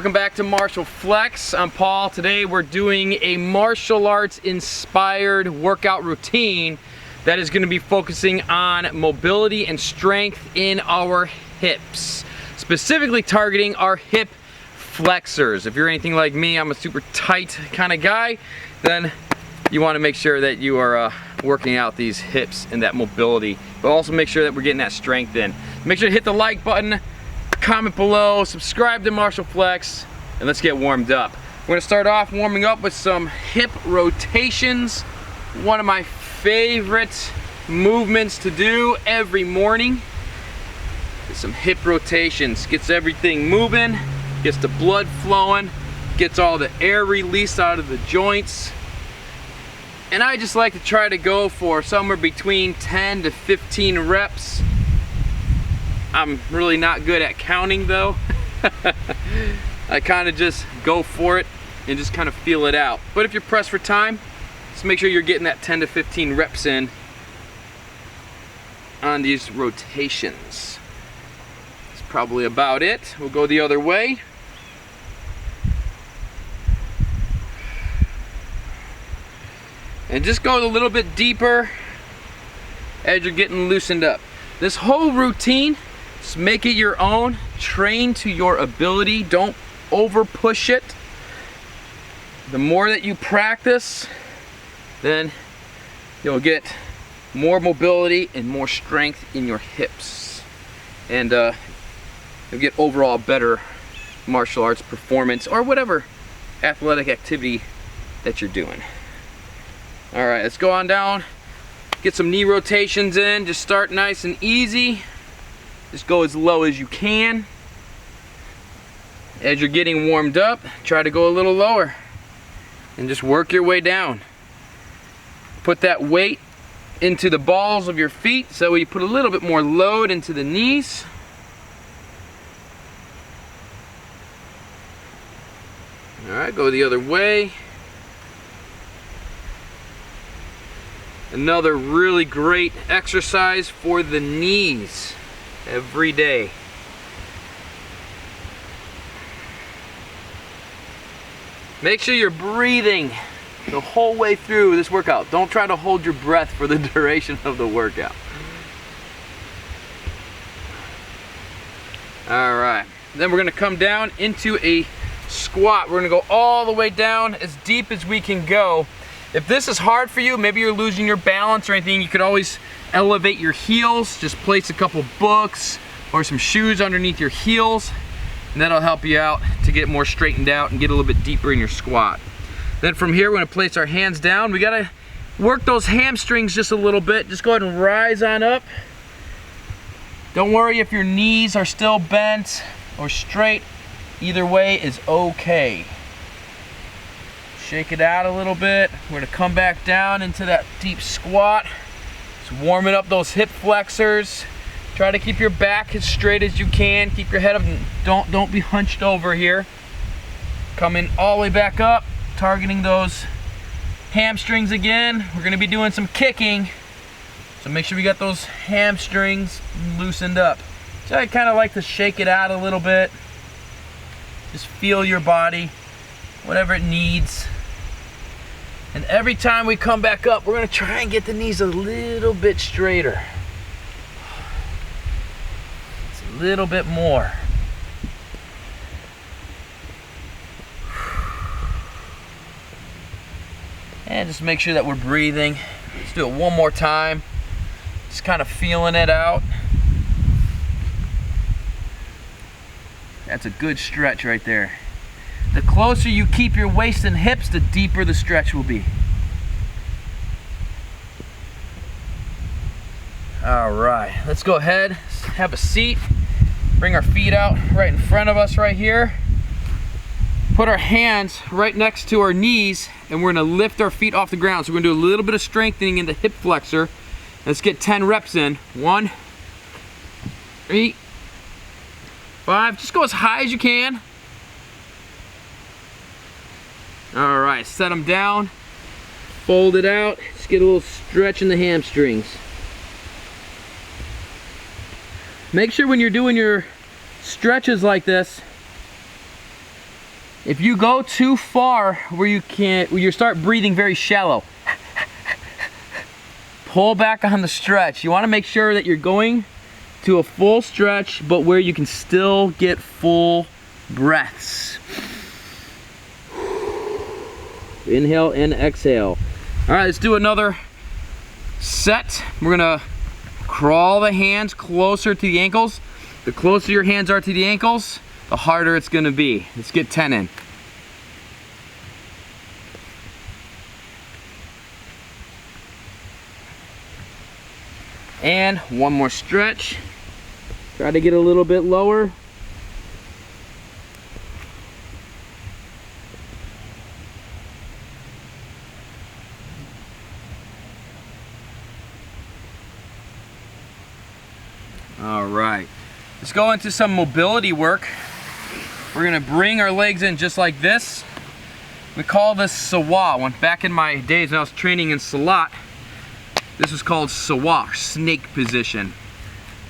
Welcome back to Martial Flex. I'm Paul. Today we're doing a martial arts inspired workout routine that is going to be focusing on mobility and strength in our hips, specifically targeting our hip flexors. If you're anything like me, I'm a super tight kind of guy, then you want to make sure that you are working out these hips and that mobility, but also make sure that we're getting that strength in. Make sure to hit the like button, comment below, subscribe to Martial Flex, and let's get warmed up. We're gonna start off warming up with some hip rotations. One of my favorite movements to do every morning is some hip rotations. Gets everything moving, gets the blood flowing, gets all the air released out of the joints. And I just like to try to go for somewhere between 10 to 15 reps. I'm really not good at counting though. I kind of just go for it and just kind of feel it out. But if you're pressed for time, just make sure you're getting that 10 to 15 reps in on these rotations. That's probably about it. We'll go the other way. And just go a little bit deeper as you're getting loosened up. This whole routine, just make it your own. Train to your ability. Don't over push it. The more that you practice, then you'll get more mobility and more strength in your hips. And you'll get overall better martial arts performance or whatever athletic activity that you're doing. All right, let's go on down. Get some knee rotations in. Just start nice and easy. Just go as low as you can. As you're getting warmed up, try to go a little lower and just work your way down. Put that weight into the balls of your feet so you put a little bit more load into the knees. All right, go the other way. Another really great exercise for the knees every day. Make sure you're breathing the whole way through this workout. Don't try to hold your breath for the duration of the workout. All right, then we're gonna come down into a squat. We're gonna go all the way down as deep as we can go. If this is hard for you, maybe you're losing your balance or anything, you could always elevate your heels. Just place a couple books or some shoes underneath your heels, and that'll help you out to get more straightened out and get a little bit deeper in your squat. Then from here, we're gonna place our hands down. We gotta work those hamstrings just a little bit. Just go ahead and rise on up. Don't worry if your knees are still bent or straight. Either way is okay. Shake it out a little bit. We're gonna come back down into that deep squat. Just warming up those hip flexors. Try to keep your back as straight as you can. Keep your head up. Don't be hunched over here. Coming all the way back up, targeting those hamstrings again. We're gonna be doing some kicking, so make sure we got those hamstrings loosened up. So I kind of like to shake it out a little bit. Just feel your body, whatever it needs. And every time we come back up, we're gonna try and get the knees a little bit straighter. It's a little bit more. And just make sure that we're breathing. Let's do it one more time. Just kind of feeling it out. That's a good stretch right there. The closer you keep your waist and hips, the deeper the stretch will be. All right, let's go ahead, have a seat. Bring our feet out right in front of us right here. Put our hands right next to our knees, and we're gonna lift our feet off the ground. So we're gonna do a little bit of strengthening in the hip flexor. Let's get 10 reps in. 1, 3, 5, just go as high as you can. All right, set them down, fold it out, just get a little stretch in the hamstrings. Make sure when you're doing your stretches like this, If you go too far where you start breathing very shallow, pull back on the stretch. You want to make sure that you're going to a full stretch, but where you can still get full breaths. Inhale and exhale. All right, let's do another set. We're gonna crawl the hands closer to the ankles. The closer your hands are to the ankles, the harder it's gonna be. Let's get 10 in. And one more stretch. Try to get a little bit lower. All right, let's go into some mobility work. We're gonna bring our legs in just like this. We call this Sawa. Back in my days when I was training in Salat, this was called Sawa, snake position.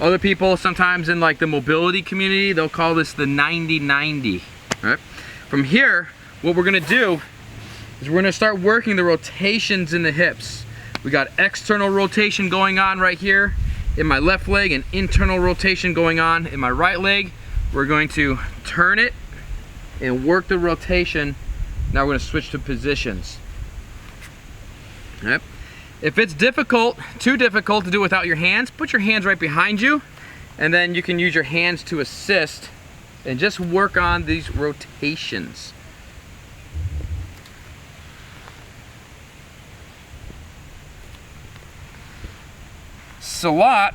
Other people, sometimes in like the mobility community, they'll call this the 90-90. Right? From here, what we're gonna do is we're gonna start working the rotations in the hips. We got external rotation going on right here in my left leg and internal rotation going on in my right leg. We're going to turn it and work the rotation. Now we're going to switch to positions. Yep. If it's too difficult to do without your hands, put your hands right behind you, and then you can use your hands to assist and just work on these rotations. Salat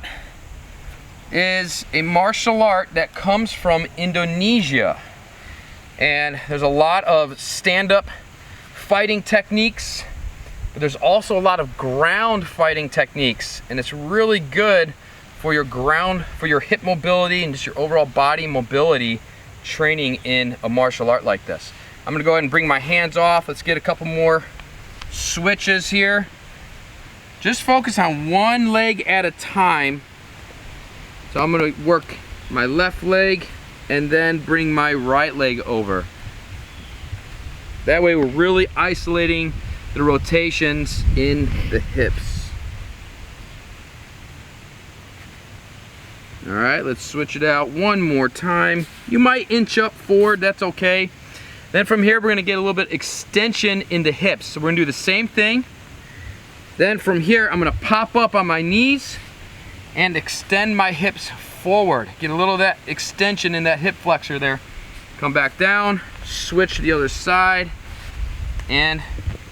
is a martial art that comes from Indonesia, and there's a lot of stand-up fighting techniques, but there's also a lot of ground fighting techniques, and it's really good for your hip mobility and just your overall body mobility training in a martial art like this. I'm gonna go ahead and bring my hands off. Let's get a couple more switches here. Just focus on one leg at a time. So I'm gonna work my left leg and then bring my right leg over. That way we're really isolating the rotations in the hips. All right, let's switch it out one more time. You might inch up forward, that's okay. Then from here, we're gonna get a little bit extension in the hips. So we're gonna do the same thing. Then from here, I'm gonna pop up on my knees and extend my hips forward. Get a little of that extension in that hip flexor there. Come back down, switch to the other side, and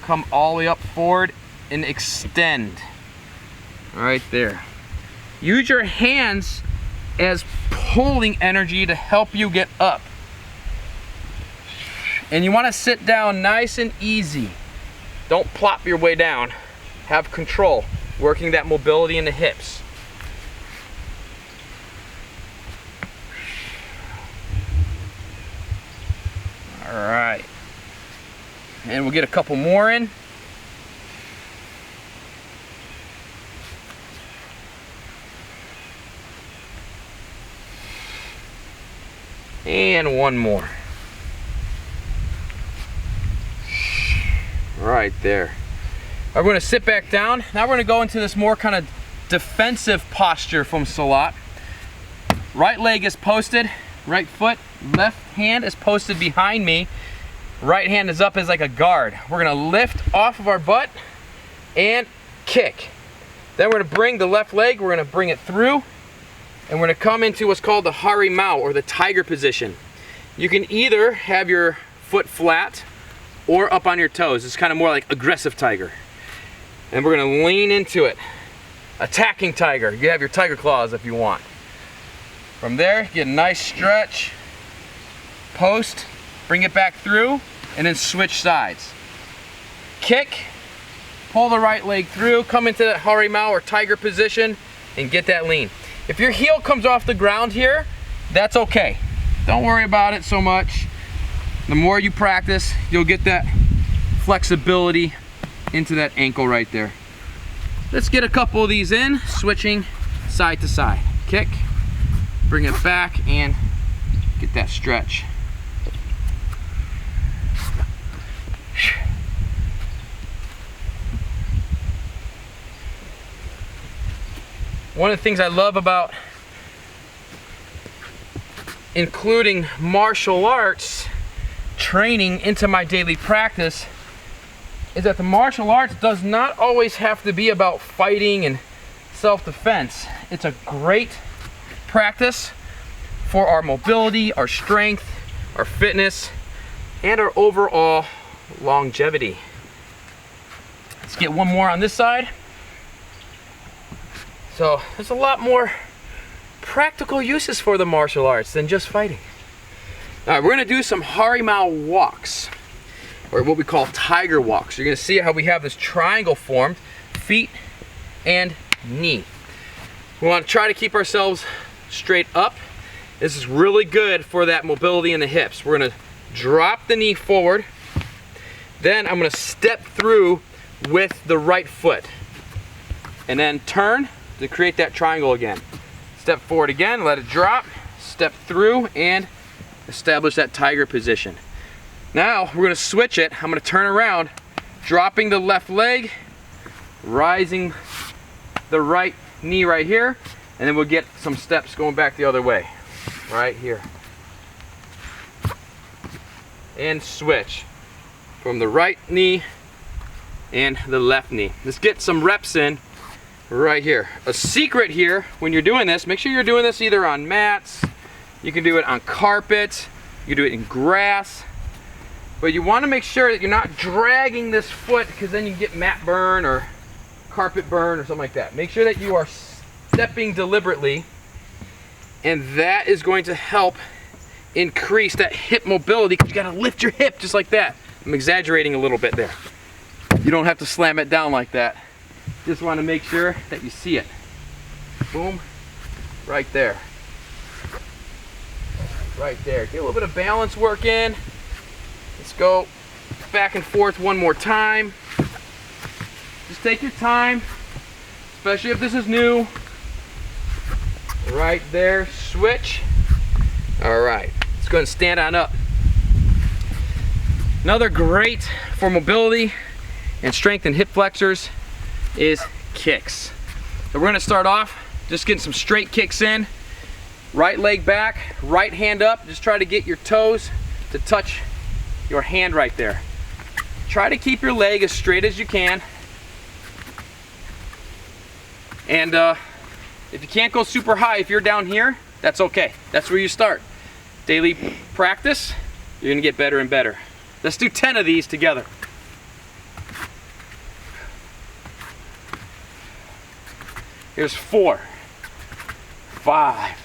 come all the way up forward and extend. All right there. Use your hands as pulling energy to help you get up. And you wanna sit down nice and easy. Don't plop your way down. Have control, working that mobility in the hips. All right. And we'll get a couple more in. And one more. Right there. We're going to sit back down. Now we're going to go into this more kind of defensive posture from Salat. Right leg is posted, right foot, left hand is posted behind me. Right hand is up as like a guard. We're going to lift off of our butt and kick. Then we're going to bring the left leg, we're going to bring it through, and we're going to come into what's called the harimau, or the tiger position. You can either have your foot flat or up on your toes. It's kind of more like aggressive tiger. And we're gonna lean into it. Attacking tiger. You have your tiger claws if you want. From there, get a nice stretch. Post, bring it back through, and then switch sides. Kick, pull the right leg through, come into that harimau or tiger position, and get that lean. If your heel comes off the ground here, that's okay. Don't worry about it so much. The more you practice, you'll get that flexibility into that ankle right there. Let's get a couple of these in, switching side to side. Kick, bring it back, and get that stretch. One of the things I love about including martial arts training into my daily practice is that the martial arts does not always have to be about fighting and self-defense. It's a great practice for our mobility, our strength, our fitness, and our overall longevity. Let's get one more on this side. So there's a lot more practical uses for the martial arts than just fighting. All right, we're gonna do some Harimau walks, or what we call tiger walks. You're gonna see how we have this triangle formed, feet and knee. We wanna try to keep ourselves straight up. This is really good for that mobility in the hips. We're gonna drop the knee forward, then I'm gonna step through with the right foot, and then turn to create that triangle again. Step forward again, let it drop, step through, and establish that tiger position. Now we're gonna switch it. I'm gonna turn around, dropping the left leg, rising the right knee right here, and then we'll get some steps going back the other way, right here. And switch from the right knee and the left knee. Let's get some reps in right here. A secret here, when you're doing this, make sure you're doing this either on mats, you can do it on carpet, you can do it in grass, but you want to make sure that you're not dragging this foot, because then you can get mat burn or carpet burn or something like that. Make sure that you are stepping deliberately, and that is going to help increase that hip mobility, because you got to lift your hip just like that. I'm exaggerating a little bit there. You don't have to slam it down like that. Just want to make sure that you see it. Boom, right there. Right there. Get a little bit of balance work in. Let's go back and forth one more time. Just take your time, especially if this is new. Right there, switch. All right, let's go ahead and stand on up. Another great for mobility and strength and hip flexors is kicks. So we're gonna start off just getting some straight kicks in. Right leg back, right hand up. Just try to get your toes to touch your hand right there. Try to keep your leg as straight as you can. And if you can't go super high, if you're down here, that's okay. That's where you start. Daily practice, you're gonna get better and better. Let's do 10 of these together. Here's 4, 5.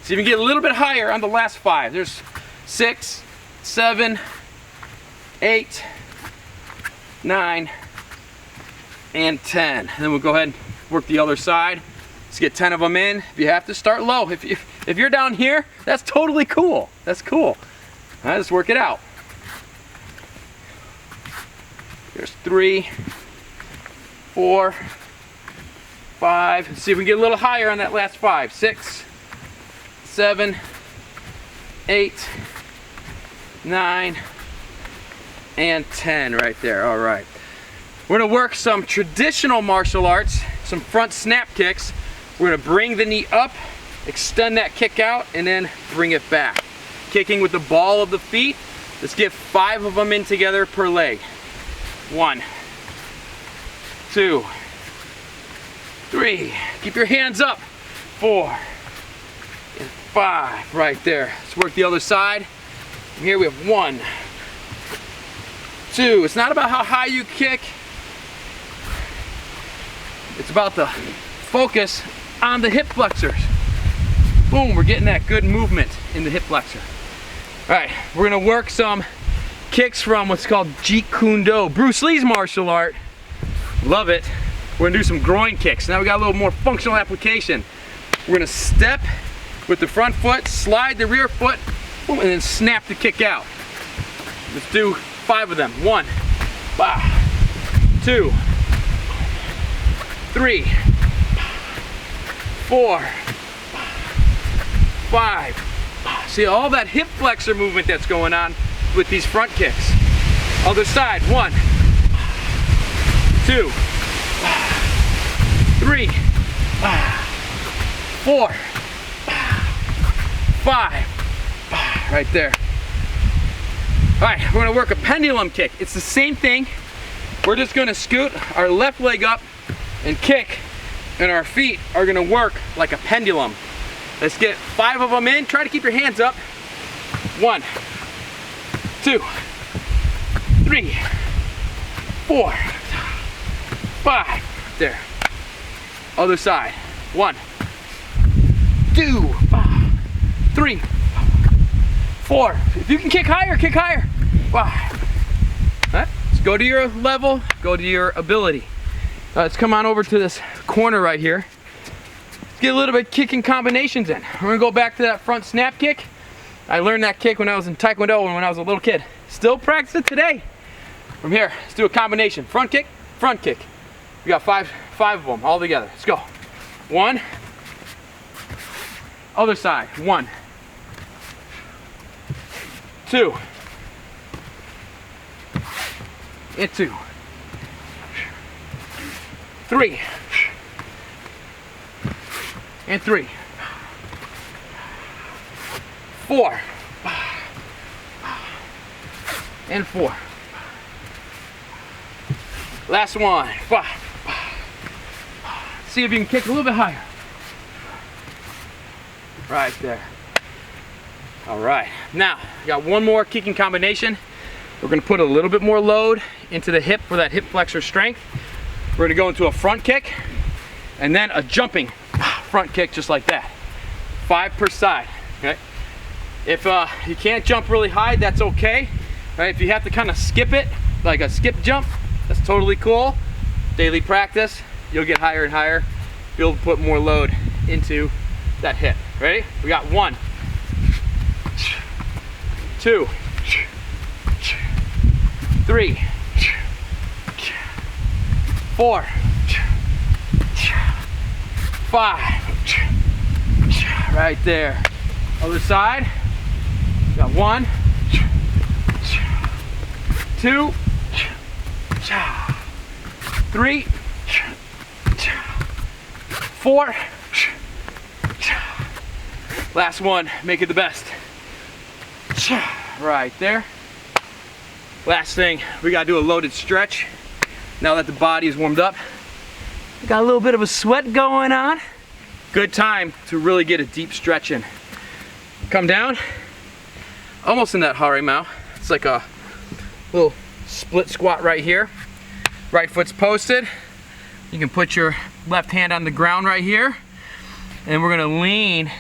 See if you can get a little bit higher on the last 5. There's 6, 7, 8, 9, and 10. And then we'll go ahead and work the other side. Let's get 10 of them in. If you have to, start low. If you're down here, that's totally cool. That's cool. All right, let's work it out. There's 3, 4, 5. Let's see if we can get a little higher on that last 5. 6, 7, 8, 9, and 10 right there. All right. We're gonna work some traditional martial arts, some front snap kicks. We're gonna bring the knee up, extend that kick out, and then bring it back. Kicking with the ball of the feet. Let's get 5 of them in together per leg. 1, 2, 3. Keep your hands up. 4 and 5 right there. Let's work the other side. And here we have 1, 2. It's not about how high you kick. It's about the focus on the hip flexors. Boom, we're getting that good movement in the hip flexor. All right, we're gonna work some kicks from what's called Jeet Kune Do, Bruce Lee's martial art. Love it. We're gonna do some groin kicks. Now we got a little more functional application. We're gonna step with the front foot, slide the rear foot, boom, and then snap the kick out. Let's do 5 of them. 1, 2, 3, 4, 5. See all that hip flexor movement that's going on with these front kicks. Other side. 1, 2, 3, 4, 5, right there. All right, we're gonna work a pendulum kick. It's the same thing. We're just gonna scoot our left leg up and kick, and our feet are gonna work like a pendulum. Let's get 5 of them in. Try to keep your hands up. 1, 2, 3, 4, 5. There. Other side. 1, 2, 3, 4. If you can kick higher, kick higher. 5. Right. Let's go to your level, go to your ability. Let's come on over to this corner right here. Let's get a little bit kicking combinations in. We're gonna go back to that front snap kick. I learned that kick when I was in Taekwondo and when I was a little kid. Still practice it today. From here, let's do a combination. Front kick, front kick. We got five of them all together. Let's go. 1. Other side. 1, 2, and 2, 3, and 3, 4, and 4. Last one. 5. See if you can kick a little bit higher. Right there. All right, now we got one more kicking combination. We're gonna put a little bit more load into the hip for that hip flexor strength. We're gonna go into a front kick and then a jumping front kick just like that. 5 per side, okay? If you can't jump really high, that's okay. Right? If you have to kind of skip it, like a skip jump, that's totally cool. Daily practice, you'll get higher and higher. You'll be able to put more load into that hip. Ready? We got 1, 2, 3, 4, 5. Right there. Other side. Got 1, 2, 3, 4. Last one, make it the best. Right there. Last thing, we gotta do a loaded stretch. Now that the body is warmed up, we got a little bit of a sweat going on. Good time to really get a deep stretch in. Come down, almost in that harimau. It's like a little split squat right here. Right foot's posted. You can put your left hand on the ground right here, and we're gonna lean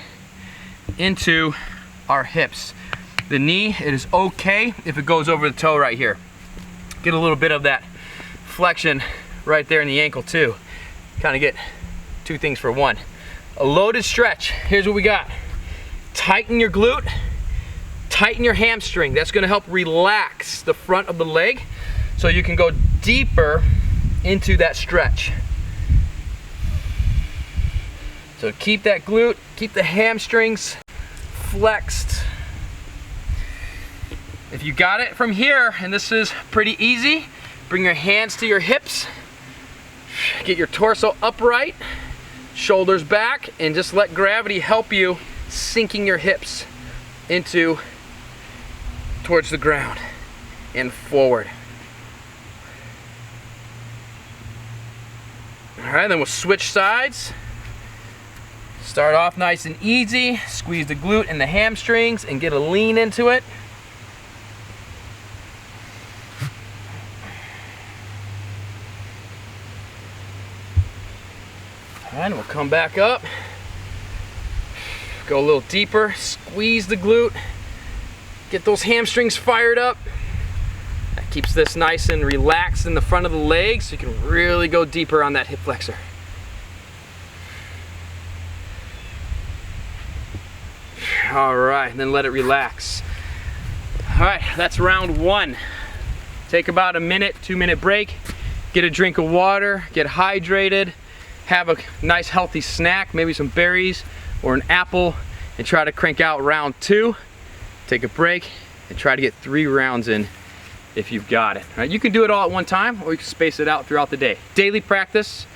into our hips. The knee, it is okay if it goes over the toe right here. Get a little bit of that flexion right there in the ankle too. Kind of get 2 things for 1. A loaded stretch. Here's what we got. Tighten your glute, tighten your hamstring. That's gonna help relax the front of the leg so you can go deeper into that stretch. So keep that glute, keep the hamstrings flexed. If you got it from here, and this is pretty easy, bring your hands to your hips, get your torso upright, shoulders back, and just let gravity help you sinking your hips into towards the ground and forward. All right, then we'll switch sides. Start off nice and easy, squeeze the glute and the hamstrings and get a lean into it. All right, and we'll come back up. Go a little deeper, squeeze the glute, get those hamstrings fired up. That keeps this nice and relaxed in the front of the leg so you can really go deeper on that hip flexor. All right, and then let it relax. All right, that's round 1. Take about a minute, 2-minute break, get a drink of water, get hydrated, have a nice healthy snack, maybe some berries or an apple, and try to crank out round 2. Take a break and try to get 3 rounds in if you've got it. All right, you can do it all at one time or you can space it out throughout the day. Daily practice.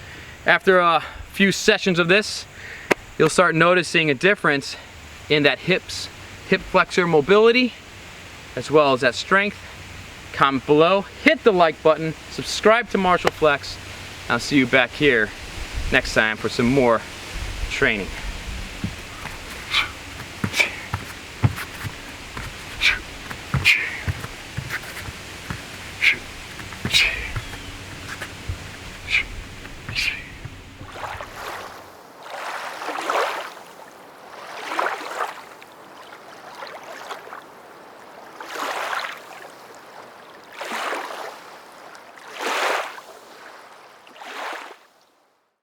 After a few sessions of this, you'll start noticing a difference in that hip flexor mobility, as well as that strength. Comment below, hit the like button, subscribe to Marshall Flex. I'll see you back here next time for some more training.